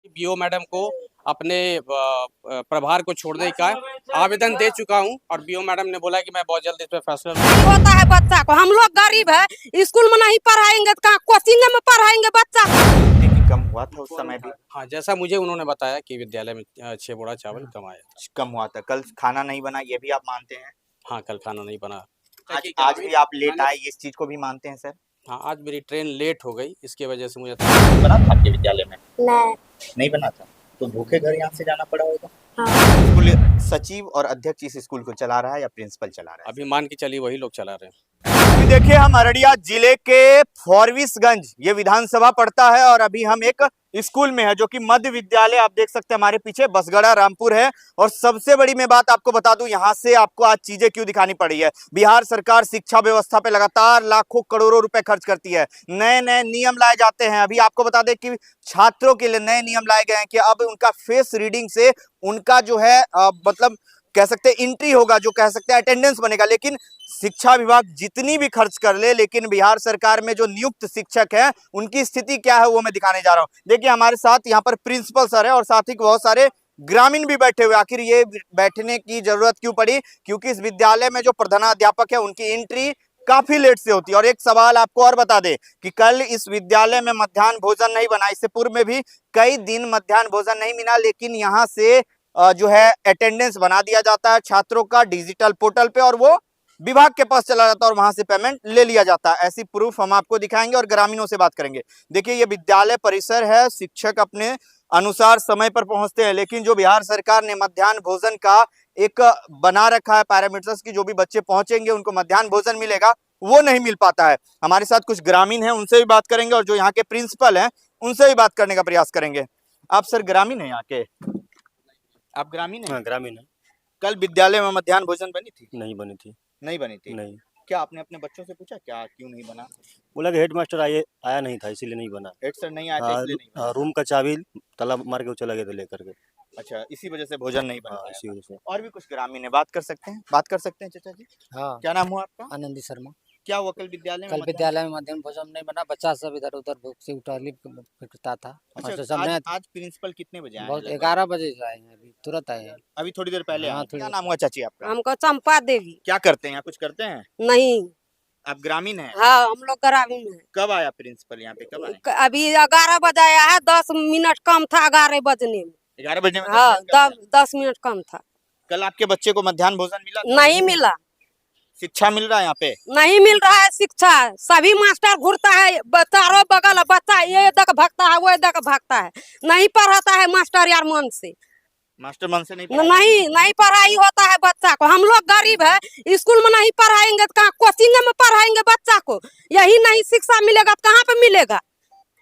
BO madam को अपने प्रभार को छोड़ने का आवेदन दे चुका हूं और बीओ मैडम ने बोला कि मैं बहुत जल्द इस पर फैसला लूंगा। होता है बच्चा को, हम लोग गरीब है, स्कूल में नहीं पढ़ाएंगे तो कहाँ कोचिंग में पढ़ाएंगे बच्चा को। देखिए कम हुआ था उस समय भी, हाँ, जैसा मुझे उन्होंने बताया कि विद्यालय में 6 बोरा चावल कम आया था। कम हुआ था। कल खाना नहीं बना, ये भी आप मानते हैं? हाँ, कल खाना नहीं बना। आज भी आप लेट आए, इस चीज को भी मानते हैं सर? हाँ, आज मेरी ट्रेन लेट हो गई, इसकी वजह से मुझे बना था आपके विद्यालय में? नहीं। नहीं बना था, तो भूखे घर यहाँ से जाना पड़ा होगा। हाँ। स्कूल सचिव और अध्यक्ष इस स्कूल को चला रहा है या प्रिंसिपल चला रहा है? अभी मान के चलिए वही लोग चला रहे हैं। अभी देखिए हम अररिया जिले के फॉरबिसगंज ये विधानसभा पड़ता है और अभी हम एक स्कूल में है जो कि मध्य विद्यालय, आप देख सकते हैं हमारे पीछे बसगड़ा रामपुर है। और सबसे बड़ी मैं बात आपको बता दूं, यहाँ से आपको आज चीजें क्यों दिखानी पड़ी है। बिहार सरकार शिक्षा व्यवस्था पे लगातार लाखों करोड़ों रुपए खर्च करती है, नए नए नियम लाए जाते हैं। अभी आपको बता दें कि छात्रों के लिए नए नियम लाए गए हैं कि अब उनका फेस रीडिंग से उनका जो है मतलब कह सकते हैं एंट्री होगा, जो कह सकते हैं अटेंडेंस बनेगा। लेकिन शिक्षा विभाग जितनी भी खर्च कर ले, लेकिन बिहार सरकार में जो नियुक्त शिक्षक है उनकी स्थिति क्या है वो मैं दिखाने जा रहा हूं। देखिए हमारे साथ यहाँ पर प्रिंसिपल सर है और साथ ही बहुत सारे ग्रामीण भी बैठे हुए। आखिर ये बैठने की जरूरत क्यों पड़ी? क्योंकि इस विद्यालय में जो प्रधानाध्यापक है उनकी एंट्री काफी लेट से होती है। और एक सवाल आपको और बता दे कि कल इस विद्यालय में मध्याह्न भोजन नहीं बना, इससे पूर्व में भी कई दिन मध्याह्न भोजन नहीं मिला, लेकिन यहाँ से जो है अटेंडेंस बना दिया जाता है छात्रों का डिजिटल पोर्टल पे और वो विभाग के पास चला जाता है और वहां से पेमेंट ले लिया जाता है। ऐसी प्रूफ हम आपको दिखाएंगे और ग्रामीणों से बात करेंगे। देखिए ये विद्यालय परिसर है, शिक्षक अपने अनुसार समय पर पहुंचते हैं, लेकिन जो बिहार सरकार ने मध्याह्न भोजन का एक बना रखा है पैरामीटर्स की, जो भी बच्चे पहुंचेंगे उनको मध्याह्न भोजन मिलेगा, वो नहीं मिल पाता है। हमारे साथ कुछ ग्रामीण है, उनसे भी बात करेंगे और जो यहाँ के प्रिंसिपल है उनसे भी बात करने का प्रयास करेंगे। आप सर ग्रामीण है यहाँ के? आप ग्रामीण हैं? हाँ, ग्रामीण है। कल विद्यालय में मध्याह्न भोजन बनी थी? नहीं बनी थी। नहीं बनी थी? नहीं। क्या आपने अपने बच्चों से पूछा क्या क्यों नहीं बना? बोला कि हेड मास्टर आया नहीं था, इसीलिए नहीं बना। हेड सर नहीं आए थे इसलिए नहीं बना। रूम का चाबी ताला मार के वो चला गया था लेकर के। अच्छा, इसी वजह से भोजन नहीं बन पाया इसी था। वजह से। और भी कुछ ग्रामीण है, बात कर सकते हैं? बात कर सकते हैं चाचा जी? हाँ, क्या नाम हुआ आपका? आनंदी शर्मा। क्या हुआ कल विद्यालय में? कल विद्यालय में मध्याह्न भोजन नहीं बना, बच्चा सब इधर उधर भूख से उठा फिरता था। मास्टर अच्छा, साहब ने आज प्रिंसिपल कितने बजे आए हैं बहुत लगभग? 11 बजे से आए हैं, अभी तुरंत आए हैं। अभी थोड़ी देर पहले हाँ, आए। थोड़ी क्या देर नाम हुआ चाची आपका? हमको चंपा देवी। क्या करते हैं यहाँ, कुछ करते हैं? नहीं। आप ग्रामीण हैं? हाँ, हम लोग ग्रामीण है। कब आया प्रिंसिपल यहाँ पे, कब आए? अभी 11 बजे आया है, 10 मिनट कम था 11 बजने में। 11 बजे में? हाँ, 10 मिनट कम था। कल आपके बच्चे को मध्याह्न भोजन मिला था? नहीं मिला। शिक्षा मिल रहा है यहाँ पे? नहीं मिल रहा है शिक्षा। सभी मास्टर घूरता है, चारों बगल बच्चा ये तक भागता है वो तक भागता है, नहीं पढ़ाता है मास्टर यार मन से। मास्टर मन से नहीं नहीं पढ़ाई होता है बच्चा को। हम लोग गरीब है, स्कूल में नहीं पढ़ाएंगे तो कहाँ कोचिंग में पढ़ाएंगे बच्चा को। यही नहीं शिक्षा मिलेगा तो कहाँ पे मिलेगा?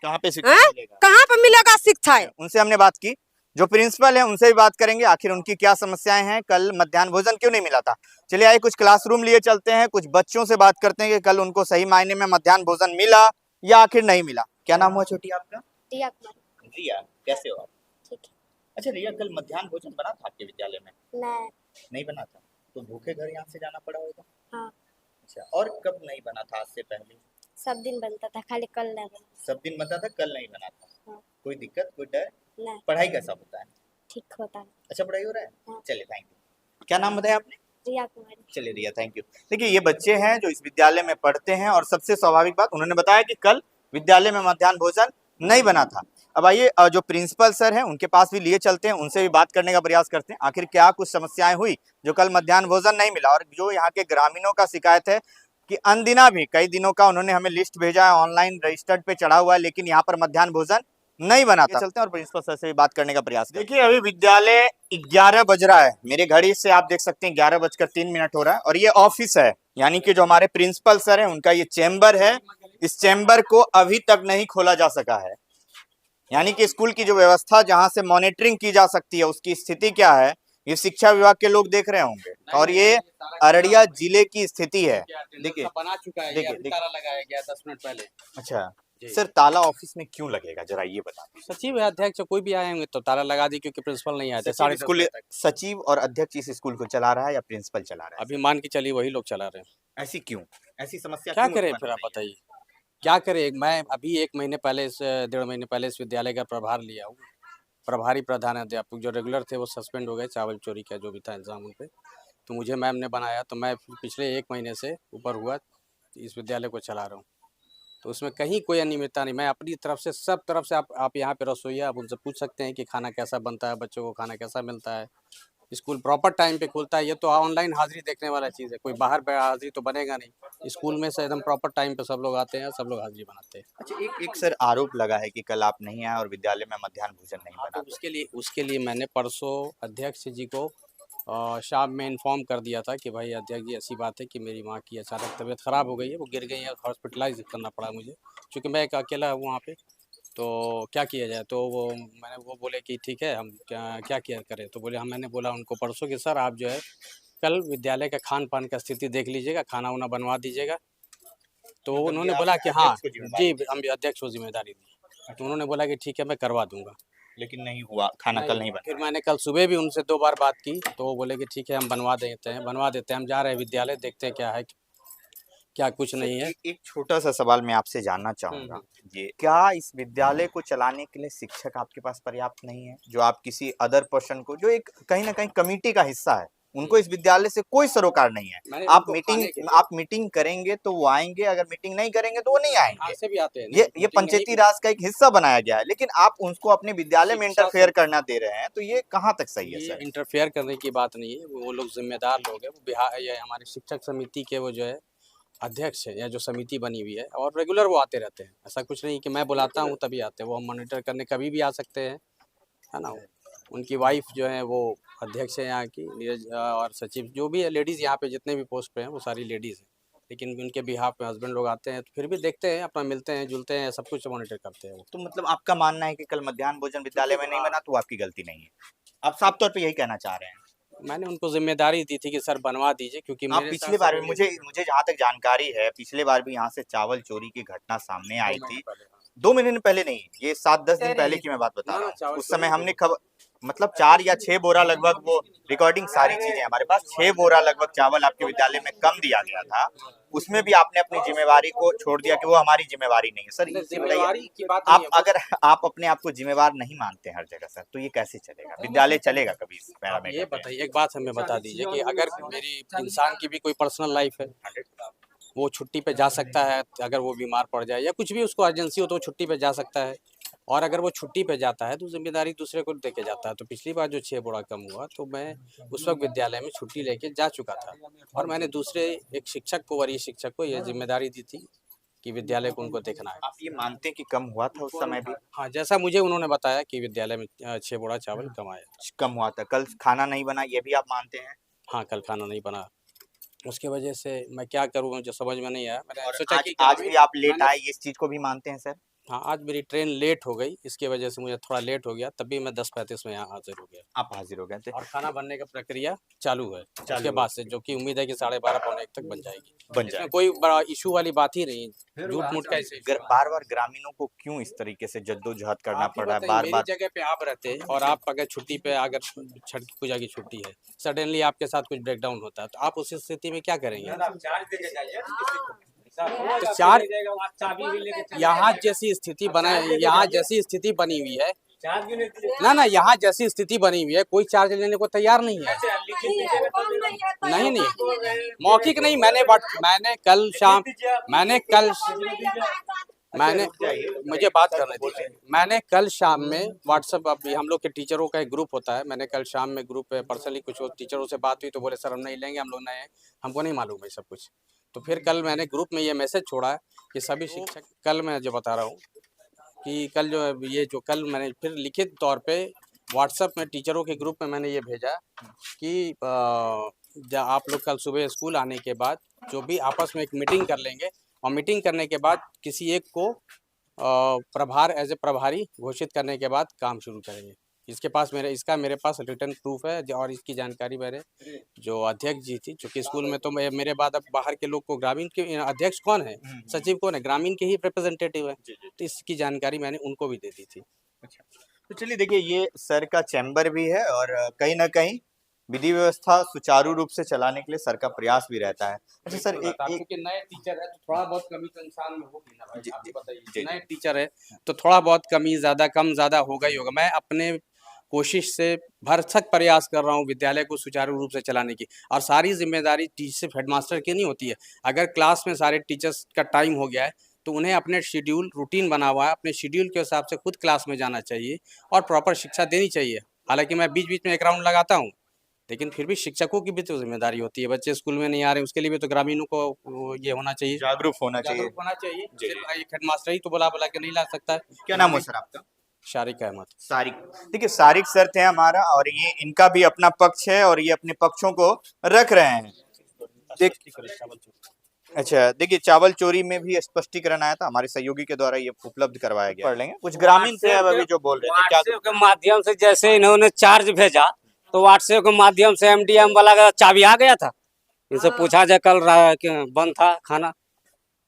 कहाँ पे शिक्षा मिलेगा? कहाँ पे मिलेगा शिक्षा? उनसे हमने बात की, जो प्रिंसिपल है उनसे भी बात करेंगे, आखिर उनकी क्या समस्याएं हैं, कल मध्याह्न भोजन क्यों नहीं मिला था। चलिए आइए कुछ क्लासरूम लिए चलते हैं, कुछ बच्चों से बात करते हैं कि कल उनको सही मायने में मध्याह्न भोजन मिला या आखिर नहीं मिला। क्या नाम हुआ छोटी आपका? रिया कुमारी। रिया, कैसे हो आप? ठीक है। अच्छा रिया, कल मध्याह्न भोजन बना था आपके विद्यालय में? नहीं। नहीं बना था, तो भूखे घर यहाँ से जाना पड़ा होगा। हाँ। अच्छा, और कब नहीं बना था आज से पहले? सब दिन बनता था, खाली कल नहीं बना। सब दिन बनता था, कल नहीं बना था। हाँ। कोई दिक्कत, कोई डर? नहीं। पढ़ाई कैसा होता है? ठीक होता है। अच्छा पढ़ाई हो रहा है? हाँ। चलिए थैंक यू। क्या नाम बताया आपने? रिया कुमारी। चलिए रिया थैंक यू। देखिए ये बच्चे हैं जो इस विद्यालय में पढ़ते हैं और सबसे स्वाभाविक बात, उन्होंने बताया कि कल विद्यालय में मध्याह्न भोजन नहीं बना था। अब आइए जो प्रिंसिपल सर हैं उनके पास भी लिए चलते हैं, उनसे भी बात करने का प्रयास करते हैं, आखिर क्या कुछ समस्याएं हुई जो कल मध्याह्न भोजन नहीं मिला। और जो यहाँ के ग्रामीणों का शिकायत है कि अनदिना भी कई दिनों का उन्होंने हमें लिस्ट भेजा है, ऑनलाइन रजिस्टर्ड पे चढ़ा हुआ है, लेकिन यहाँ पर मध्याह्न भोजन नहीं बना था। चलते हैं और प्रिंसिपल सर से भी बात करने का प्रयास। देखिए अभी विद्यालय 11 बज रहा है, मेरे घड़ी से आप देख सकते हैं 11:03 हो रहा है और ये ऑफिस है, यानी कि जो हमारे प्रिंसिपल सर है उनका ये चैम्बर है। इस चैम्बर को अभी तक नहीं खोला जा सका है, यानी कि स्कूल की जो व्यवस्था जहां से मॉनिटरिंग की जा सकती है उसकी स्थिति क्या है, ये शिक्षा विभाग के लोग देख रहे होंगे। और ये अररिया जिले की स्थिति है। देखिए बना चुका है, देखिए, देखिए ताला लगाया गया 10 मिनट पहले। अच्छा सर, ताला ऑफिस में क्यों लगेगा, जरा ये बता दीजिए। सचिव है, अध्यक्ष कोई भी आए होंगे तो ताला लगा दी, क्योंकि प्रिंसिपल नहीं आए थे। सचिव स्कूल सचिव और अध्यक्ष इस स्कूल को चला रहा है या प्रिंसिपल चला रहा है? अभी मान के चलिए वही लोग चला रहे हैं। ऐसी क्यों, ऐसी समस्या क्या क्यों करें उत्पन्न फिर हो आप रही है? बताइए, क्या करें? मैं अभी 1 महीने पहले 1.5 महीने पहले इस विद्यालय का प्रभार लिया हूँ। प्रभारी प्रधानाध्यापक जो रेगुलर थे वो सस्पेंड हो गए, चावल चोरी का जो भी था इल्ज़ाम उन पे। तो मुझे मैम ने बनाया, तो मैं पिछले 1 महीने से ऊपर हुआ इस विद्यालय को चला रहा हूँ। तो उसमें कहीं कोई अनियमितता नहीं, मैं अपनी तरफ से सब तरफ से आप यहाँ पे रसोइया आप उनसे पूछ सकते हैं कि खाना कैसा बनता है, बच्चों को खाना कैसा मिलता है, स्कूल प्रॉपर टाइम पे खुलता है। ये तो ऑनलाइन हाज़िरी देखने वाला चीज़ है, कोई बाहर पे हाज़िरी तो बनेगा नहीं। स्कूल में से एकदम प्रॉपर टाइम पे सब लोग आते हैं, सब लोग हाज़िरी बनाते हैं। अच्छा, एक सर आरोप लगा है कि कल आप नहीं आए और विद्यालय में मध्याह्न भोजन नहीं हाँ, बना। तो उसके लिए मैंने परसों अध्यक्ष जी को शाम में इन्फॉर्म कर दिया था कि भाई अध्यक्ष जी ऐसी बात है कि मेरी माँ की अचानक तबीयत ख़राब हो गई है, वो गिर गई है, हॉस्पिटलाइज करना पड़ा मुझे, क्योंकि मैं एक अकेला हूँ वहाँ पे। तो क्या किया जाए? तो वो बोले कि ठीक है, हम क्या किया करें? तो बोले, हम मैंने बोला उनको परसों कि सर आप जो है कल विद्यालय का खान पान का स्थिति देख लीजिएगा, खाना वाना बनवा दीजिएगा। तो मतलब उन्होंने ये बोला आप कि हाँ अध्यक्ष को जिम्मेदारी जी, हम अध्यक्ष को जिम्मेदारी दी। तो उन्होंने बोला कि ठीक है, मैं करवा दूंगा। लेकिन नहीं हुआ, खाना कल नहीं बना। फिर मैंने कल सुबह भी उनसे 2 बार बात की, तो वो बोले कि ठीक है, हम बनवा देते हैं, हम जा रहे हैं विद्यालय, देखते हैं क्या है, क्या कुछ नहीं है। एक छोटा सा सवाल मैं आपसे जानना चाहूंगा, ये क्या इस विद्यालय को चलाने के लिए शिक्षक आपके पास पर्याप्त नहीं है? जो आप किसी अदर पर्सन को, जो एक कहीं ना कहीं कमेटी का हिस्सा है, उनको इस विद्यालय से कोई सरोकार नहीं है। आप मीटिंग करेंगे तो वो आएंगे, अगर मीटिंग नहीं करेंगे तो वो नहीं आएंगे। से भी आते हैं, ये पंचायती राज का एक हिस्सा बनाया गया है, लेकिन आप उसको अपने विद्यालय में इंटरफेयर करना दे रहे हैं, तो ये कहाँ तक सही है ये सर? इंटरफेयर करने की बात नहीं है, वो लोग जिम्मेदार लोग हैं। वो बिहार ये हमारे शिक्षक समिति के वो जो है अध्यक्ष है, या जो समिति बनी हुई है, और रेगुलर वो आते रहते हैं। ऐसा कुछ नहीं कि मैं बुलाता हूँ तभी आते हैं, वो हम मॉनिटर करने कभी भी आ सकते हैं, है ना। उनकी वाइफ जो है वो अध्यक्ष है यहाँ की, नीरज और सचिव जो भी है, लेडीज़ यहाँ पे जितने भी पोस्ट पे हैं वो सारी लेडीज़ हैं। लेकिन उनके बिहाफ पे हस्बैंड लोग आते हैं, तो फिर भी देखते हैं, अपना मिलते हैं, जुलते हैं, सब कुछ मॉनिटर करते हैं वो। तो मतलब आपका मानना है कि कल मध्याह्न भोजन विद्यालय में नहीं बना तो वो आपकी गलती नहीं है, आप साफ तौर पे यही कहना चाह रहे हैं? मैंने उनको जिम्मेदारी दी थी कि सर बनवा दीजिए, क्योंकि आप मेरे पिछली बार भी, मुझे जहाँ तक जानकारी है, पिछले बार भी यहाँ से चावल चोरी की घटना सामने आई थी। 2 महीने पहले नहीं, ये 7-10 दिन पहले की मैं बात बता रहा हूँ। उस समय हमने मतलब 4 या 6 बोरा लगभग, वो रिकॉर्डिंग सारी चीजें हमारे पास, 6 बोरा लगभग चावल आपके विद्यालय में कम दिया गया था। उसमें भी आपने अपनी जिम्मेवारी को छोड़ दिया कि वो हमारी जिम्मेवारी नहीं है। सर जिम्मेवारी की बात आप अगर आप अपने आप को जिम्मेवार नहीं मानते हर जगह सर, तो ये कैसे चलेगा? विद्यालय चलेगा कभी इस ये पैरामीटर पे? बताइए, एक बात हमें बता दीजिए कि अगर मेरी इंसान की भी कोई पर्सनल लाइफ है, वो छुट्टी पे जा सकता है, अगर वो बीमार पड़ जाए या कुछ भी उसको अर्जेंसी हो तो वो छुट्टी पे जा सकता है। और अगर वो छुट्टी पे जाता है तो जिम्मेदारी दूसरे को देके जाता है। तो पिछली बार जो 6 बोरा कम हुआ, तो मैं उस वक्त विद्यालय में छुट्टी लेके जा चुका था, और मैंने दूसरे एक शिक्षक को, वरीय शिक्षक को ये जिम्मेदारी दी थी कि विद्यालय को उनको देखना है। आप ये मानते हैं कि कम हुआ था उस समय भी? हाँ, जैसा मुझे उन्होंने बताया कि विद्यालय में 6 बोरा चावल कम आया। कम हुआ था। कल खाना नहीं बना, ये भी आप मानते हैं? हाँ, कल खाना नहीं बना, उसकी वजह से मैं क्या करूँ मुझे समझ में नहीं आया। मैंने और सोचा कि आज भी आप लेट आए, इस चीज को भी मानते हैं सर? हाँ, आज मेरी ट्रेन लेट हो गई, इसकी वजह से मुझे थोड़ा लेट हो गया, तभी मैं 10:35 में यहाँ हाजिर हो गया। आप हाजिर हो गए थे? और खाना बनने का प्रक्रिया चालू है चालू उसके है। बाद से, जो कि उम्मीद है कि 12:30 पौने 1 तक बन जाएगी। बन इसमें जाए। कोई बड़ा इशू वाली बात ही नहीं है, झूठ मूठ का ऐसे बार बार ग्रामीणों को क्यों इस तरीके से जद्दोजहद करना पड़ रहा है? बार मेरी बार जगह पे आप रहते और आप अगर छुट्टी पे, अगर छठ पूजा की छुट्टी है, सडनली आपके साथ कुछ ब्रेकडाउन होता है, तो आप उस स्थिति में क्या करेंगे? तो चार यहाँ जैसी स्थिति बनी हुई है ना, यहाँ जैसी स्थिति बनी हुई है, कोई चार्ज लेने को तैयार नहीं है। नहीं, मौखिक नहीं, मुझे बात करने दीजिए। मैंने कल शाम में व्हाट्सएप, अभी हम लोग के टीचरों का एक ग्रुप होता है, मैंने कल शाम में ग्रुप पे पर्सनली कुछ टीचरों से बात हुई, तो बोले सर हम नहीं लेंगे, हम लोग नए हैं, हमको नहीं मालूम है सब कुछ। तो फिर कल मैंने ग्रुप में ये मैसेज छोड़ा कि सभी शिक्षक, कल मैं जो बता रहा हूँ कि कल कल मैंने फिर लिखित तौर पे व्हाट्सएप में टीचरों के ग्रुप में मैंने ये भेजा कि आप लोग कल सुबह स्कूल आने के बाद जो भी आपस में एक मीटिंग कर लेंगे, और मीटिंग करने के बाद किसी एक को एज ए प्रभारी घोषित करने के बाद काम शुरू करेंगे। इसका मेरे पास रिटर्न प्रूफ है, और इसकी जानकारी मेरे जो अध्यक्ष जी थी, चूँकि स्कूल में तो मेरे बाद अब बाहर के लोग को, ग्रामीण के अध्यक्ष कौन है, सचिव कौन है, ग्रामीण के ही रिप्रेजेंटेटिव है, तो इसकी जानकारी मैंने उनको भी दे दी थी। तो चलिए देखिए, ये सर का चैम्बर भी है और कहीं ना कहीं विधि व्यवस्था सुचारू रूप से चलाने के लिए सर का प्रयास भी रहता है। अच्छा सर, एक नए टीचर है तो थोड़ा बहुत कमी तो इंसान में होगी ना भाई, जी, आप जी, बताइए। जी, नए टीचर है तो थोड़ा बहुत कमी ज्यादा, कम ज्यादा होगा ही होगा। मैं अपने कोशिश से भरसक प्रयास कर रहा हूँ विद्यालय को सुचारू रूप से चलाने की, और सारी जिम्मेदारी टीचर हेडमास्टर की नहीं होती है। अगर क्लास में सारे टीचर्स का टाइम हो गया है तो उन्हें अपने शेड्यूल रूटीन बना हुआ है, अपने शेड्यूल के हिसाब से खुद क्लास में जाना चाहिए और प्रॉपर शिक्षा देनी चाहिए। हालांकि मैं बीच बीच में एक राउंड लगाता हूँ, लेकिन फिर भी शिक्षकों की भी तो जिम्मेदारी होती है। बच्चे स्कूल में नहीं आ रहे, उसके लिए भी तो ग्रामीणों को ये होना चाहिए, जागरूक होना चाहिए। जागरूक होना चाहिए। जी, सिर्फ एक हेडमास्टर ही तो बुला बुला के नहीं ला सकता है। क्या नाम है सर आपका? शारिक अहमद। सारिक। देखिए सारिक सर थे हमारा, और ये इनका भी अपना पक्ष है और ये अपने पक्षों को रख रहे हैं। अच्छा, देखिए चावल चोरी में भी स्पष्टीकरण आया था, हमारे सहयोगी के द्वारा ये उपलब्ध करवाया गया। पढ़ लेंगे कुछ ग्रामीण थे अब अभी जो बोल रहे थे, क्या व्हाट्सएप के माध्यम से जैसे इन्होंने चार्ज भेजा तो व्हाट्सएप के माध्यम से एमडीएम वाला का चाबी आ गया था। इनसे पूछा जाए कल बंद था खाना,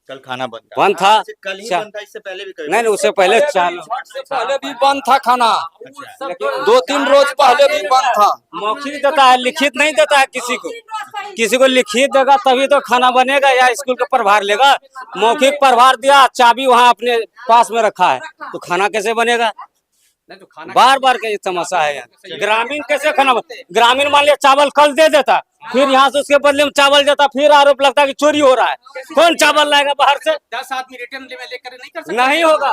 कल खाना बंद बंद था। अच्छा, कल ही चा- बंद था, इससे पहले भी कभी नहीं उससे पहले पहले भी बंद था खाना, अच्छा। 2-3 रोज पहले भी बंद था। मौखिक देता है, लिखित नहीं देता है किसी को लिखित देगा तभी तो खाना बनेगा या स्कूल का प्रभार लेगा। मौखिक प्रभार दिया, चाबी वहाँ अपने पास में रखा है तो खाना कैसे बनेगा? नहीं तो खाना बार बार का ये समस्या है यहाँ। ग्रामीण कैसे खाना ग्रामीण मान लिया चावल कल दे देता, फिर यहाँ से उसके बदले में चावल जाता, फिर आरोप लगता कि चोरी हो रहा है। कौन चावल लाएगा बाहर से? 10 आदमी रिटर्न में लेकर नहीं कर सकते। नहीं होगा।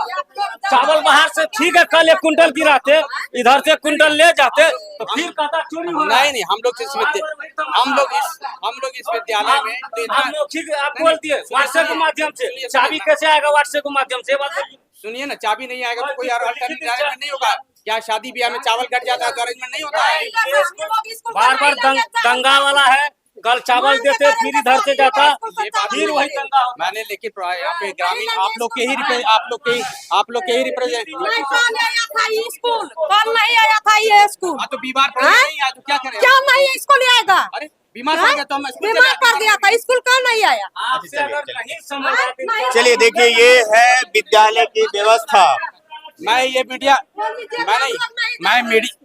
चावल बाहर से ठीक है, कल 1 कुंटल गिराते, इधर से 1 कुंटल ले जाते तो फिर कहता चोरी हो रहा है। नहीं हम लोग इस विद्यालय में तो इतना- आप बोल दिए व्हाट्सएप के माध्यम से, चाबी कैसे आएगा व्हाट्सएप के माध्यम से? बात बताइए। सुनिए ना, चाबी नहीं आएगा तो कोई अरेंजमेंट नहीं होगा क्या? शादी ब्याह में चावल कट जाता है तो अरेंजमेंट नहीं होता है। बार बार दंगा वाला है, कल चावल देते फिर इधर से जाता, फिर वही दंगा होता। मैंने लेकिन यहाँ पे ग्रामीण आप लोग के ही रिप्रेजेंट नहीं, कल आया था ये स्कूल, कल नहीं आया था ये स्कूल। तो बीमार पड़ हाँ? नहीं आया तो क्या करें? क्या नहीं स्कूल आएगा? अरे बीमार पड़ गया तो हम स्कूल बीमार चले पड़ गया था, स्कूल क्यों नहीं आया? आपसे अगर नहीं समझ आती चलिए देखिए ये है विद्यालय की व्यवस्था। मैं ये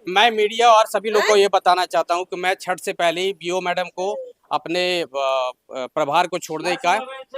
मैं मीडिया और सभी लोग को ये बताना चाहता हूँ कि मैं छठ से पहले ही बीओ मैडम को अपने प्रभार को छोड़ने का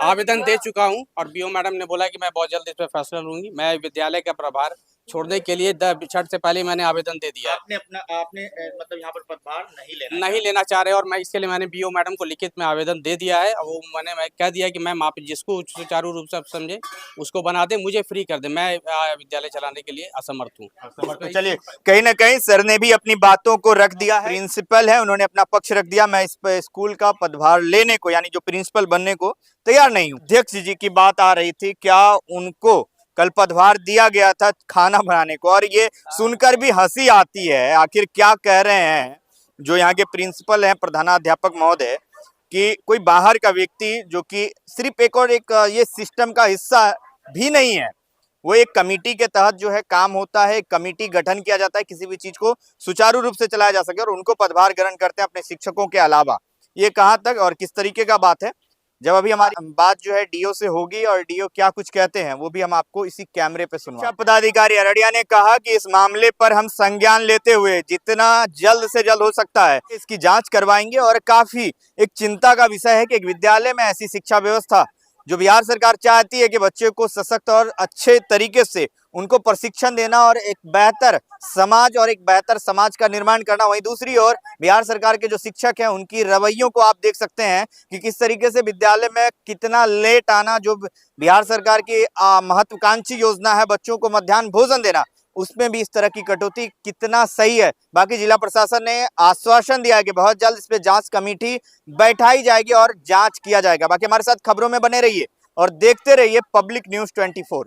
आवेदन दे चुका हूं, और बीओ मैडम ने बोला कि मैं बहुत जल्द इस पर फैसला लूंगी। मैं विद्यालय का प्रभार छोड़ने के लिए छठ से पहले मैंने आवेदन दे दिया है। आपने मतलब यहाँ पर पदभार नहीं लेना चाह रहे, और मैं इसके लिए मैंने बीओ मैडम को लिखित में आवेदन दे दिया है। और वो मैं कह दिया कि मैम आप जिसको सुचारू रूप से समझे उसको बना दे, मुझे फ्री कर दे, मैं विद्यालय चलाने के लिए असमर्थ हूँ। तो चलिए कहीं ना कहीं सर ने भी अपनी बातों को रख दिया है। प्रिंसिपल है, उन्होंने अपना पक्ष रख दिया। मैं इस स्कूल का पदभार लेने को यानी जो प्रिंसिपल बनने को तैयार नहीं हूँ। अध्यक्ष जी की बात आ रही थी, क्या उनको कल पदभार दिया गया था खाना बनाने को, और ये सुनकर भी हंसी आती है। आखिर क्या कह रहे हैं जो यहाँ के प्रिंसिपल हैं, प्रधानाध्यापक महोदय, कि कोई बाहर का व्यक्ति जो कि सिर्फ एक ये सिस्टम का हिस्सा भी नहीं है, वो एक कमेटी के तहत जो है काम होता है, कमेटी गठन किया जाता है किसी भी चीज को सुचारू रूप से चलाया जा सके, और उनको पदभार ग्रहण करते हैं अपने शिक्षकों के अलावा। ये कहाँ तक और किस तरीके का बात है, जब अभी हमारी बात जो है डीओ से होगी, और डीओ क्या कुछ कहते हैं वो भी हम आपको इसी कैमरे पे सुनवा। पदाधिकारी अररिया ने कहा कि इस मामले पर हम संज्ञान लेते हुए जितना जल्द से जल्द हो सकता है इसकी जांच करवाएंगे, और काफी एक चिंता का विषय है कि एक विद्यालय में ऐसी शिक्षा व्यवस्था जो बिहार सरकार चाहती है कि बच्चे को सशक्त और अच्छे तरीके से उनको प्रशिक्षण देना और एक बेहतर समाज का निर्माण करना, वहीं दूसरी ओर बिहार सरकार के जो शिक्षक हैं उनकी रवैयों को आप देख सकते हैं कि किस तरीके से विद्यालय में कितना लेट आना। जो बिहार सरकार की महत्वाकांक्षी योजना है बच्चों को मध्याह्न भोजन देना, उसमें भी इस तरह की कटौती कितना सही है। बाकी जिला प्रशासन ने आश्वासन दिया है कि बहुत जल्द इस पे जांच कमेटी बैठाई जाएगी और जांच किया जाएगा। बाकी हमारे साथ खबरों में बने रहिए और देखते रहिए पब्लिक न्यूज़ 24।